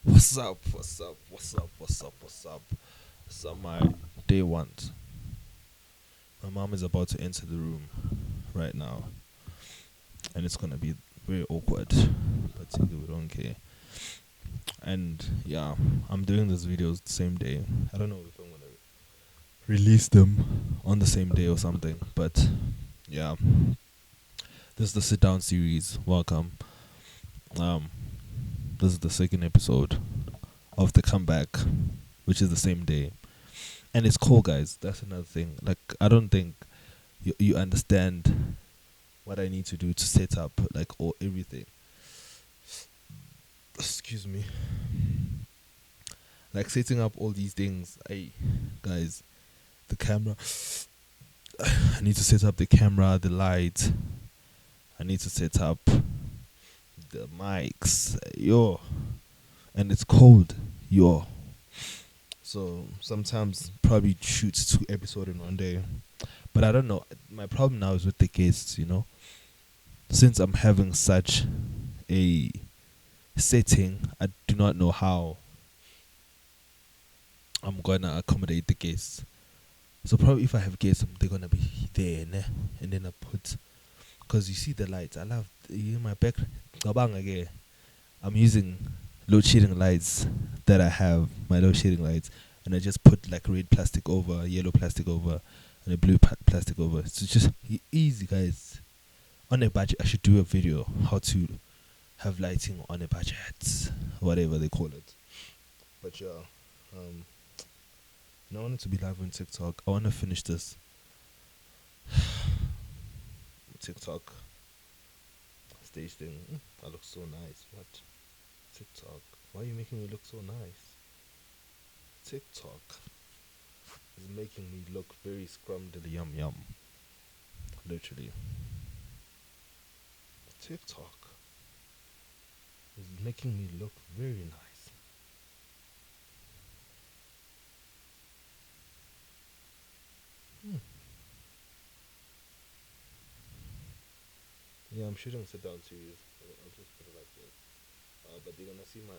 What's up? What's up? What's up? What's up? What's up? So my day one. My mom is about to enter the room right now, and it's gonna be very awkward, but we don't care. And yeah, I'm doing these videos the same day. I don't know if I'm gonna release them on the same day or something, but yeah, this is the sit down series. Welcome. Um, this is the second episode of the comeback, which is the same day. And it's cool, guys. That's another thing. Like, I don't think you understand what I need to do to set up like all everything. Excuse me. Like setting up all these things. Guys, the camera. I need to set up the camera, the light. I need to set up the mics. Yo, and it's cold. Yo. So sometimes probably shoot 2 episodes in one day. But I don't know. My problem now is with the guests. Since I'm having such a setting, I do not know how I'm gonna accommodate the guests. So probably if I have guests, they're gonna be there, ne? And then I put, because you see the lights. I love my back. I'm using load shedding lights that I have, my load shedding lights, and I just put like red plastic over, yellow plastic over, and a blue plastic over. So it's just easy, guys. On a budget, I should do a video how to have lighting on a budget, whatever they call it. But yeah, I want it to be live on TikTok. I want to finish this TikTok stage thing. I look so nice. What? TikTok. Why are you making me look so nice? TikTok is making me look very scrumdiddly yum yum. Literally. TikTok is making me look very nice. Yeah, I'm shooting sit down series. I'll just put it like this. But they're gonna see my.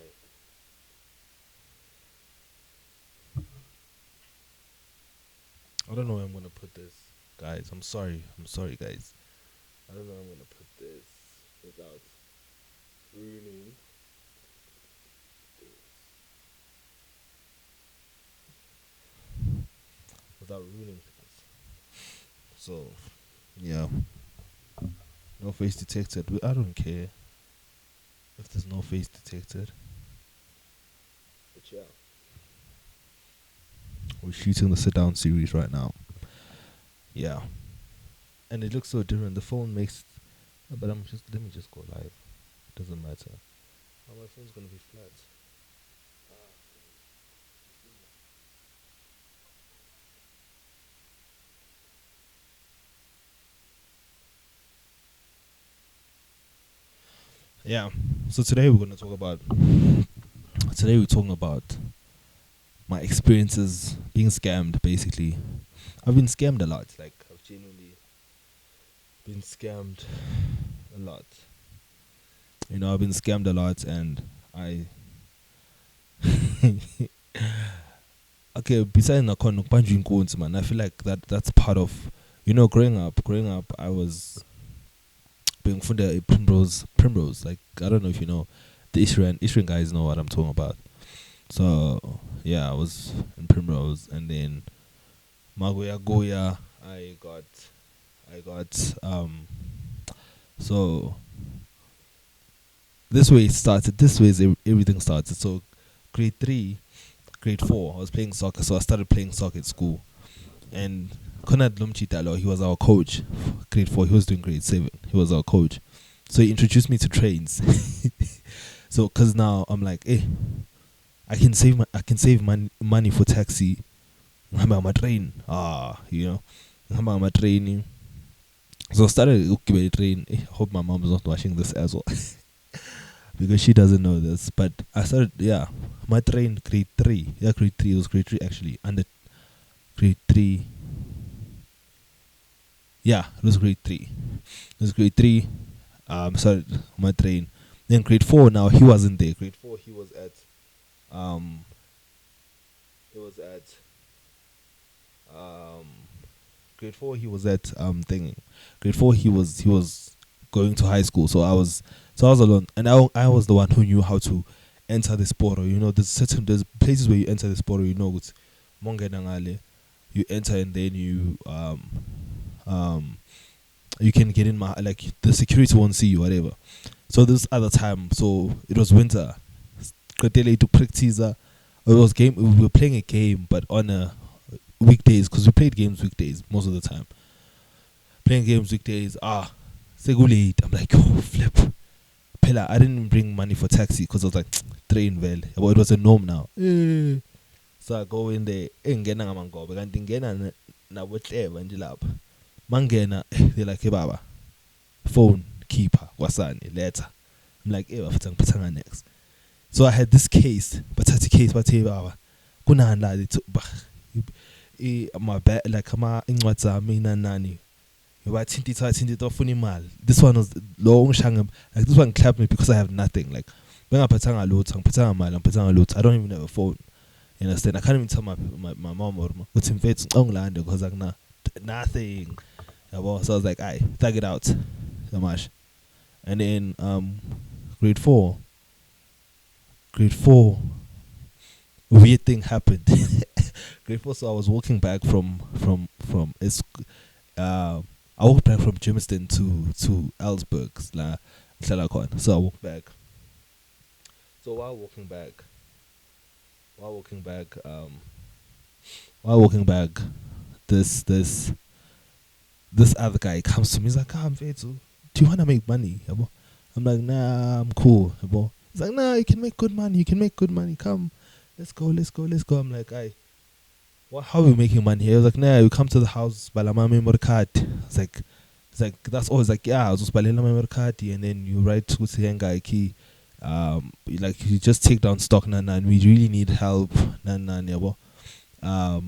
I don't know where I'm gonna put this, guys. I'm sorry. I'm sorry, guys. I don't know where I'm gonna put this without ruining this. Without ruining things. So, yeah. No face detected. I don't care if there's no face detected. But yeah. We're shooting the sit down series right now. Yeah. And it looks so different. The phone makes. But let me just go live. Doesn't matter. Oh, my phone's gonna be flat. Yeah. So today we're gonna talk about. Today we're talking about my experiences being scammed. Basically, I've been scammed a lot. Like I've genuinely been scammed a lot. I've been scammed a lot, and I. Okay, besides nakhona ukubanjwa inkunzi, man, I feel like that's part of, growing up. I was being funded at Primrose. Like, I don't know if you know, the Israel guys know what I'm talking about. So yeah, I was in Primrose, and then Magoya Goya. I got so this way it started. This way is everything started. So grade 3, grade 4, I was playing soccer. So I started playing soccer at school, and Konad Lumchitalo, he was our coach. Grade 4, he was doing grade 7. He was our coach. So he introduced me to trains. So cause now I'm like, hey, I can save money for taxi. I'm on my train. I'm on my training. So I started okay, train. I hope my mom is not watching this as well. Because she doesn't know this. But I started, my train grade 3. Yeah, grade 3. It was grade 3 actually. Under grade 3. Yeah, it was grade 3. It was grade 3. Started my train. Then grade 4 now, he wasn't there. Grade 4, he was at Um, it was at um grade four. He was at thingy. Grade four. He was going to high school. So I was alone, and I was the one who knew how to enter the sport. Or there's places where you enter the sport. Or it's Mongena ngale. You enter and then um you can get in like the security won't see you, whatever. So this other time, so it was winter. Qetele to practice. It was game. We were playing a game, but on a weekdays, because we played games weekdays most of the time. Playing games weekdays. Segulate. I'm like, oh flip. Pella, I didn't bring money for taxi because I was like, train well. But it was a norm now. So I go in there. Ngena ngamangobe. Kanti ngena na whatever ndilapha. Mangena. They're like, hey baba, phone keeper wasani letter. I'm like, hey, bafutang next. So I had this case, but that's a case, but hey baba, kunanda they took my bad like my ingwatsa mina nani. Funny mal. This one was long shangam. Like this one clapped me because I have nothing. Like when I'm patanga loot, I'm patanga mal, I'm patanga loot. I don't even have a phone. You understand? I can't even tell my mom or what's in faith land because like nothing. Yeah, well, so I was like, I tag it out. So much. And then grade four. Grade four. Weird thing happened. Grade four, so I was walking back from I walked back from Jamestown to Ellsberg, so I walked back. So while walking back, this other guy comes to me. He's like, "I'm Vetu. Do you wanna make money?" Yabo? I'm like, "Nah, I'm cool." Yabo? He's like, "Nah, you can make good money. You can make good money. Come, let's go. I'm like, "I, well, how are we making money?" He was like, "Nah, you come to the house, balama memory card." It's like that's all. It's like, yeah, I was just balama memory card, and then you write to the key. You just take down stock, and we really need help, yabo.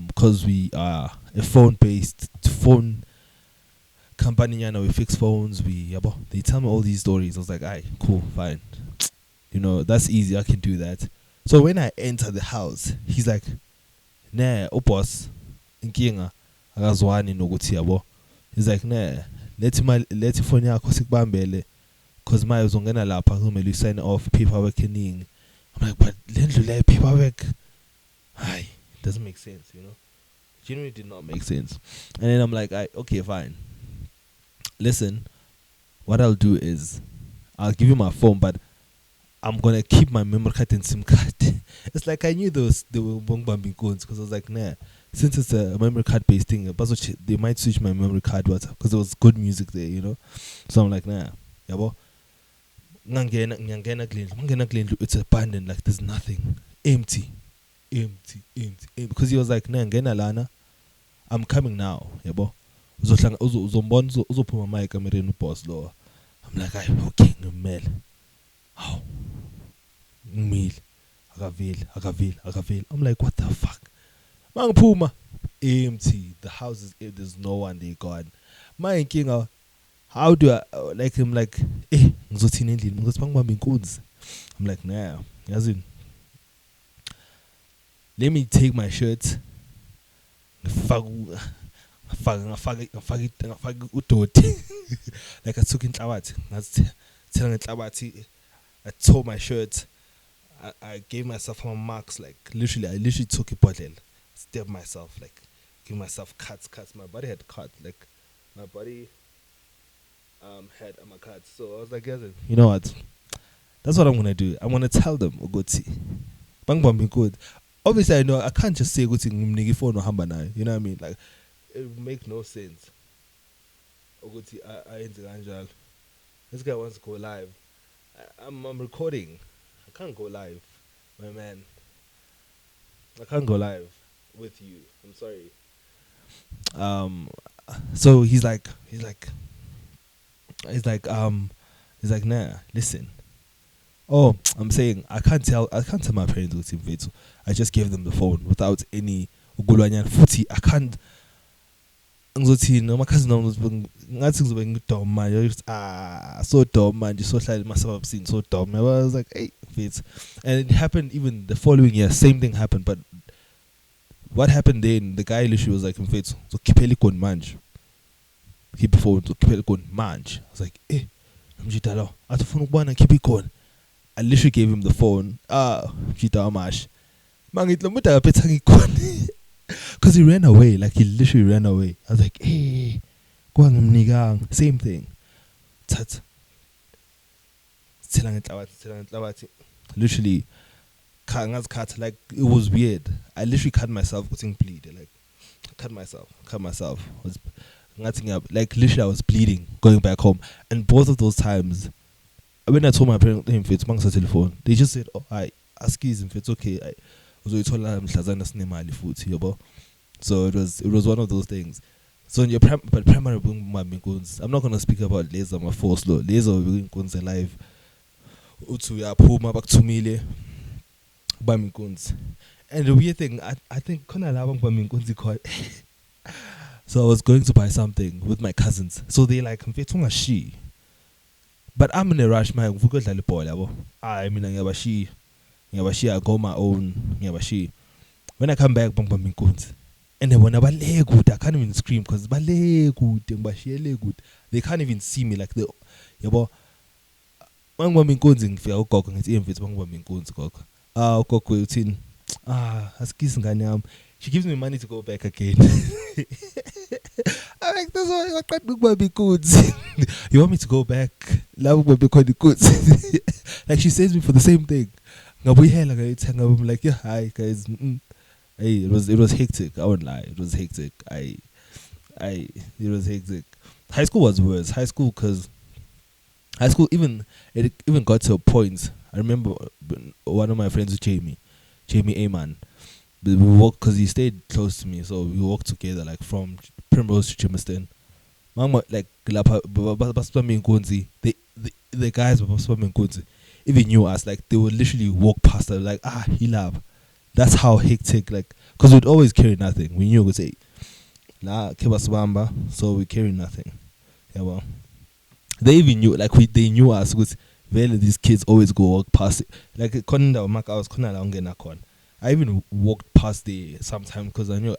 Because we are a phone company, we fix phones. They tell me all these stories. I was like, "Aye, cool, fine. That's easy. I can do that." So when I enter the house, he's like, "Nah, boss, inkinga akazwani nokuthi yabo." He's like, "Nah, let phone yakho sikubambele because my uzongena lapha kumele you sign off paperwork eningi." I'm like, "But lendlu paperwork." Aye, doesn't make sense. Genuinely did not make sense. And then I'm like, okay, fine. Listen, what I'll do is I'll give you my phone, but I'm gonna keep my memory card and SIM card. It's like I knew they were bumping codes because I was like, nah, since it's a memory card based thing, they might switch my memory card because there was good music there. So I'm like, nah, yabo. Ngangena glendlu, it's abandoned, like there's nothing, empty. Because he was like, nah, ngena lana, I'm coming now, yabo. Uzombona uzophuma my kamereni boss lower. I'm like, okay, ngimele. How? Ngimile. Akavile. I'm like, what the fuck? Mangphuma. Empty. The house is empty. There's no one there gone. My king, how do I like him? Like, ngizothina endlini ngizobanga inkunzi. I'm like, nah. Yazini. Let me take my shirt. Ngifaka udoti. Like I took inhlabathi. Ngathela ngenhlabathi. I tore my shirt. I gave myself some marks. Like I literally took a bottle, stabbed myself, like give myself cuts. My body had cuts. Like my body had my cuts. So I was like, you know what? That's what I'm gonna do. I'm gonna tell them, Ogoti, bang bang good. Obviously, I know I can't just say Ogoti ngimniki phone ohamba nayo. You know what I mean? Like it would make no sense. Ogoti, I kanjalo. This guy wants to go live. I'm recording. I can't go live, my man. I can't go live with you. I'm sorry. So he's like, nah, listen. Oh, I'm saying I can't tell my parents what's in Vetu. I just gave them the phone without any ugulanya futi. I can't. ngizothini noma cousin ngathi ngizobe ngidom manje so dom manje so hlala myself up scene so dom. I was like hey fits, and it happened even the following year, same thing happened. But what happened then, the guy literally was like mfethu so khiphela ikoni manje, keep phone so khiphela ikoni manje. I was like mjita lo athi ufuna ukubona khipha ikoni. I literally gave him the phone. Mjita amash mangithi lo muntu akaphethanga ikoni. Because he ran away, like he literally ran away. I was like, hey, same thing. Literally, like it was weird. I literally cut myself putting bleed. Like, cut myself. Was nothing up. Like literally, I was bleeding going back home. And both of those times, when I told my parents, telephone, they just said, "Oh, I ask you if it's okay." So it was one of those things. So in your primary, I'm not gonna speak about laser my force law. Laser will be live. Utu ya puma back to mile. And the weird thing, I think so I was going to buy something with my cousins. So they like she. But I'm in a rush, my I mean I go my own. When I come back, and then when I good, I can't even scream because good. They can't even see me like the yabo. She gives me money to go back again. I'm like, that's why I can't look my goods. You want me to go back? Love will be quite the goods. Like she says me for the same thing. I'm like, yeah, hi guys. Hey, it was hectic. I won't lie, it was hectic. It was hectic. High school was worse. High school even got to a point. I remember one of my friends was Jamie Aman. We walked because he stayed close to me, so we walked together like from Primrose to Chimiston. Mama like the guys even knew us, like they would literally walk past us like he love. That's how hectic, like, because we'd always carry nothing. We knew we'd say so we carry nothing. Yeah, well, they even knew, like they knew us because these kids always go walk past it. Like I even walked past there sometimes because I knew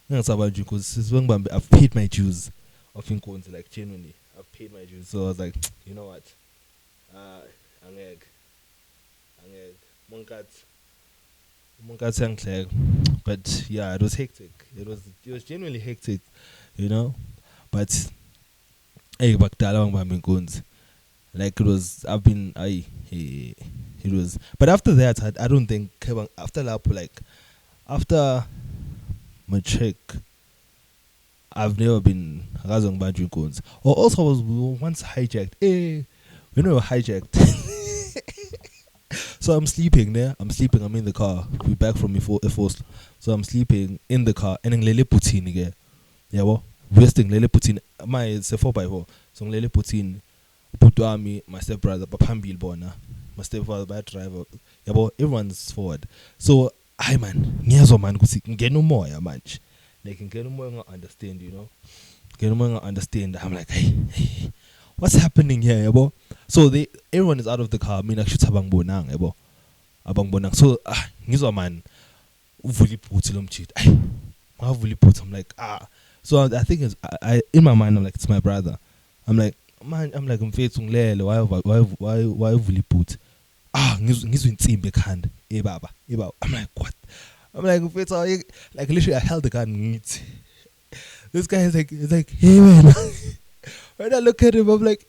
because I've paid my dues of Inkonzi, like genuinely I've paid my dues. So I was like, you know what, but yeah, it was hectic. It was genuinely hectic, you know. But hey, like it was. It was. But after that, I don't think after that, like after matric, I've never been razong banju cones. Or also we were once hijacked. We were hijacked. So I'm sleeping there. I'm in the car. We're back from Force. So I'm sleeping in the car. And then Lele Putin again. Yeah, well, resting Lele Putin. It's a 4x4. So Lele Putin, Putuami, my stepbrother, Papambil Bona, my stepfather, bad driver. Yeah, well, everyone's forward. So, I man, Nyazo man, get no more, yeah, man. They can get no more understand, you know. Get no more understand. I'm like, hey, what's happening here, yeah, boy? So everyone is out of the car. I mean, actually, abang bonang. So ngizo man, uvuli put lom cheat. I'm like So I think I in my mind I'm like, it's my brother. I'm like man, I'm mfethu ngilele. Why uvuli put? Ngizo insimbi ekhanda. Baba. I'm like what? I'm like mfethu, like literally I held the gun. This guy is like hey man. When I look at him, I'm like,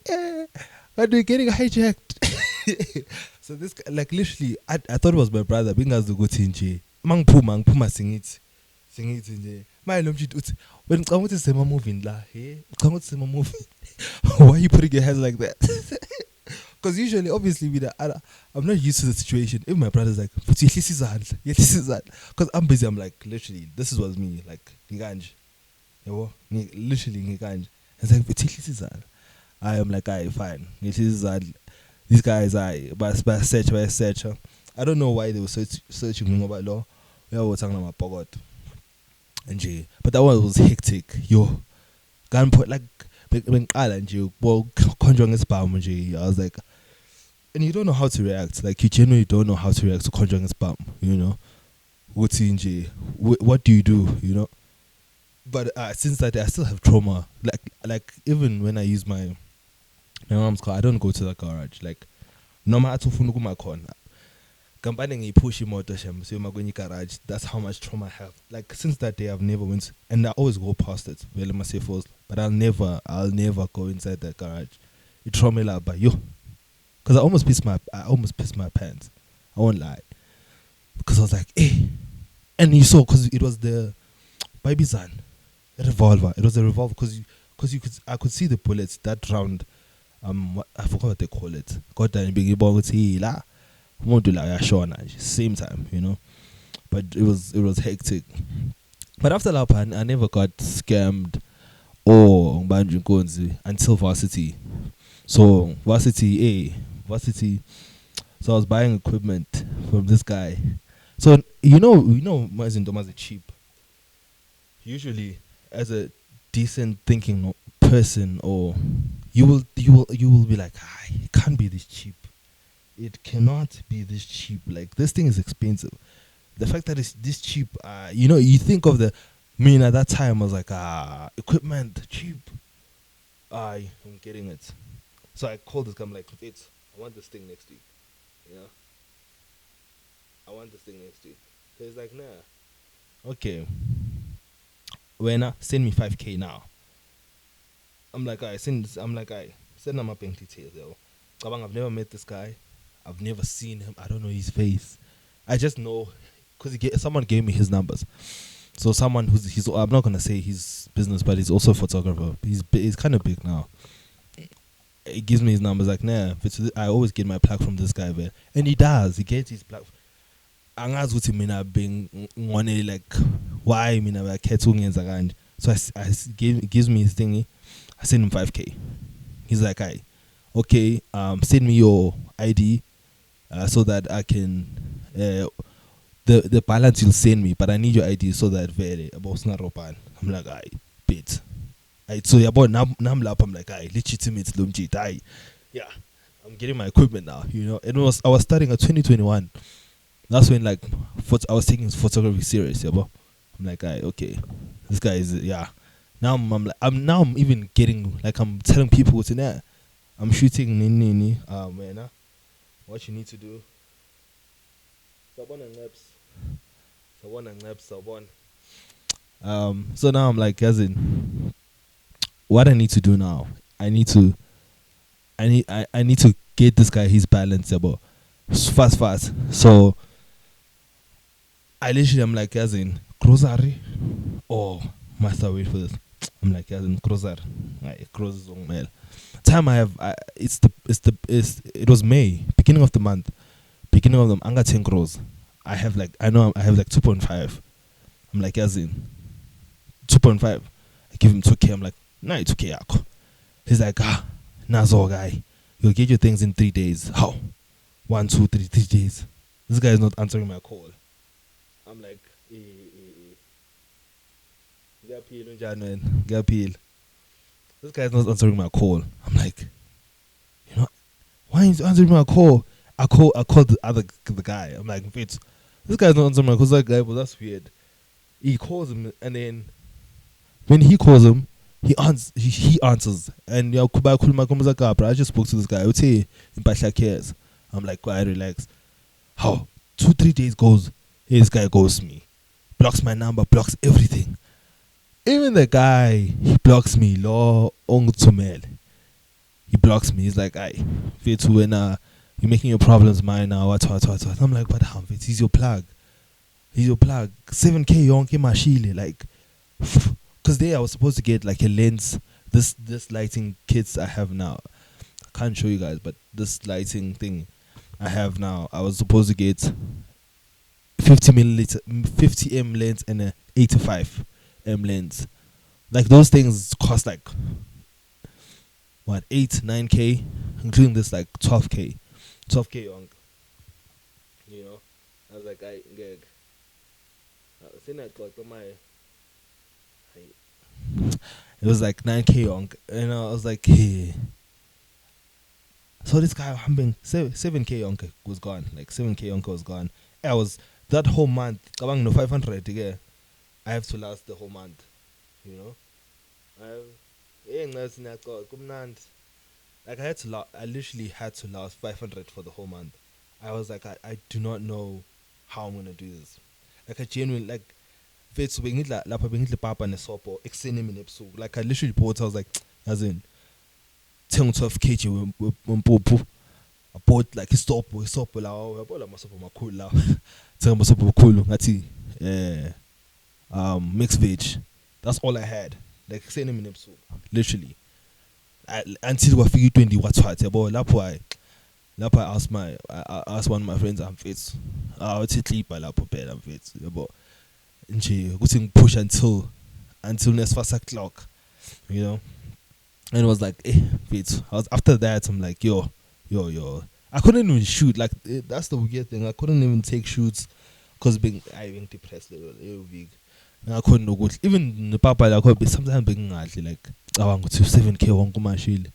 why are we getting hijacked? So this guy, like literally, I thought it was my brother. Being as the good thing, mang puma sing it. My lom chit. When come to say my moving la, come to say my moving. Why are you putting your hands like that? Because usually, obviously, I'm not used to the situation. If my brother's like, this is that. Because I'm busy, I'm like, literally, this is what's me, like, nganj. Literally nganj. It's like, this is that. I am like, fine. This is that. These guys, by search. I don't know why they were searching me about law. We were talking about pogot. But that one was hectic. Yo, Gun put like bengiqala nje khonjwa ngesibhamu nje. I was like, and you don't know how to react. Like you genuinely don't know how to react to khonjwa ngesibhamu, you know. Uthi nje, what do you do, you know? But since that day, I still have trauma. Like even when I use my mom's car, I don't go to the garage. Like no matter ufuna ukuma khona, kampani ngiyipush imoto shem siyoma kwenye garage. That's how much trauma I have. Like since that day, I've never went, and I always go past it. Vele masifos, but I'll never go inside that garage. It trauma me like, but yo, because I almost pissed my pants. I won't lie, because I was like, eh, and you saw, because it was the baby son, a revolver. It was a revolver because I could see the bullets that round. I forgot what they call it. Got that big ball la. Won't do like Shona same time, you know. But it was hectic. But after that, I never got scammed or banjo gonzi until varsity. So varsity. So I was buying equipment from this guy. So you know, Mazindomas are cheap. Usually, as a decent thinking person, or you will be like, it can't be this cheap. It cannot be this cheap. Like this thing is expensive. The fact that it's this cheap, you think of the. I mean, at that time I was like, equipment cheap. I'm getting it. So I called this guy. I'm like, I want this thing next week. You know, I want this thing next week. So he's like, nah. Okay. When send me 5K now. I'm like, send him my bank details, yo. I've never met this guy. I've never seen him. I don't know his face. I just know because someone gave me his numbers. So someone I'm not gonna say his business, but he's also a photographer. He's kind of big now. He gives me his numbers. Like, nah, I always get my plug from this guy, man. And he does. He gets his plug. Angazi ukuthi mina being ngone like why mina bakhetha and so gives me his thingy. I send him 5K. He's like, okay, send me your ID so that I can the balance you'll send me, but I need your ID so that very about ropan. I'm like, bit. So yeah, but now I'm like, legitimate lumjit. Yeah, I'm getting my equipment now. You know, I was starting at 2021. That's when like I was taking photography serious, yeah, but I'm like, okay, this guy is Now I'm even getting like I'm telling people what's in there. I'm shooting nini man. What you need to do. Sabon. So now I'm like, as in, what I need to do now? I need to get this guy his balance, about fast. So I'm like, as in grocery. Oh, master, wait for this. I'm like, as in grocery. Groceries on mail. Time I have, it was May, beginning of the month, I'm got 10 grows. I have like 2.5. I'm like, as in 2.5. I give him 2K. I'm like, nah, it's 2K. He's like, nazo guy, you'll get your things in 3 days. How? 1, 2, 3 days. This guy is not answering my call. I'm like, Gapil. This guy is not answering my call. I'm like, why is he answering my call? I called the guy. I'm like, Fitz, this guy's not answering my call. That guy, well, that's weird. He calls him, and then when he calls him, he answers. And I just spoke to this guy. I would say, cares. I'm like, quiet, relax. How? 2-3 days goes. This guy ghosts me, blocks my number, blocks everything. Even the guy, he blocks me. Law ongtumel. He blocks me. He's like, Fitz, when you're making your problems mine now. What? I'm like, but how? He's your plug. 7K yonke mashile. Like, because I was supposed to get like a lens. This lighting kits I have now. I can't show you guys, but this lighting thing I have now, I was supposed to get 50 lens and a 85 lens. Like those things cost like what 8-9K, including this like 12K young. You know, I was like, I gig. Seen that got my. It was like 9K on, and I was like, hey. So this guy humping 7K onke was gone. Like 7K onke was gone. I was that whole month. Kabang no 500 again. I have to last the whole month. You know. Like I had to I literally had to last 500 for the whole month. I was like, I do not know how I'm gonna do this. Like I genuinely like fethu bengidla lapha bengidla papa nesopo ekuseni emini ebusuku. Like I literally bought. I was like, as in 10 12 kg wempuphu. I bought like isobho lawo yabo la masobho makhulu lawo. Thenga masobho makhulu ngathi mixed veg. That's all I had. Like ekuseni emini ebusuku. Literally. Until kwafika i-20 wathwathi yabo lapho I asked one of my friends I'm fit. Uthi clipper lapho phela I'm fit yabo. Nje ukuthi ngipush until next 5 o'clock, you know. And it was like fit. After that I'm like yo. I couldn't even shoot. Like that's the weird thing. I couldn't even take shoots because being depressed little big. And I couldn't go even the papa like sometimes being like I want to 7K on my shield.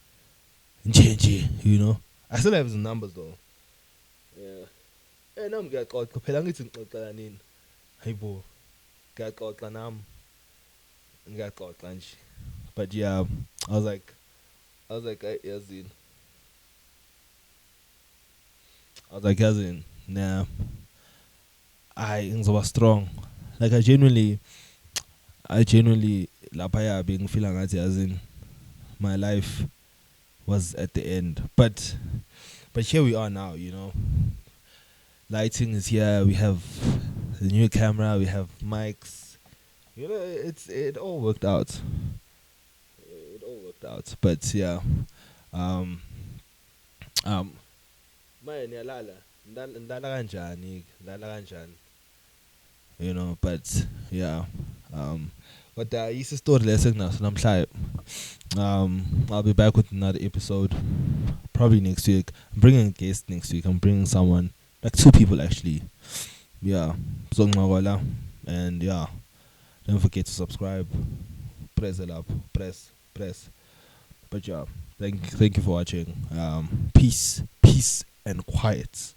You know. I still have his numbers though. Yeah. And I'm get caught phela ngithi ngixoxela nini. Hayibo. Ngiyaxoxa nami. Ngiyaxoxa nje. But yeah, I was like yazini. I was like yazini. Nah. I ngizoba strong. Like I genuinely lapha being feeling ngathi yazini my life was at the end. But here we are now, you know. Lighting is here. We have the new camera. We have mics. You know, it all worked out. It all worked out. But yeah, manje niyalala. Ndala kanjani? You know, but yeah, but it's a story lesson now. So I'll be back with another episode probably next week. I'm bringing a guest next week. I'm bringing someone, like 2 people actually. Yeah, and yeah, don't forget to subscribe. Press it up. Press. But yeah, thank you for watching. Peace and quiet.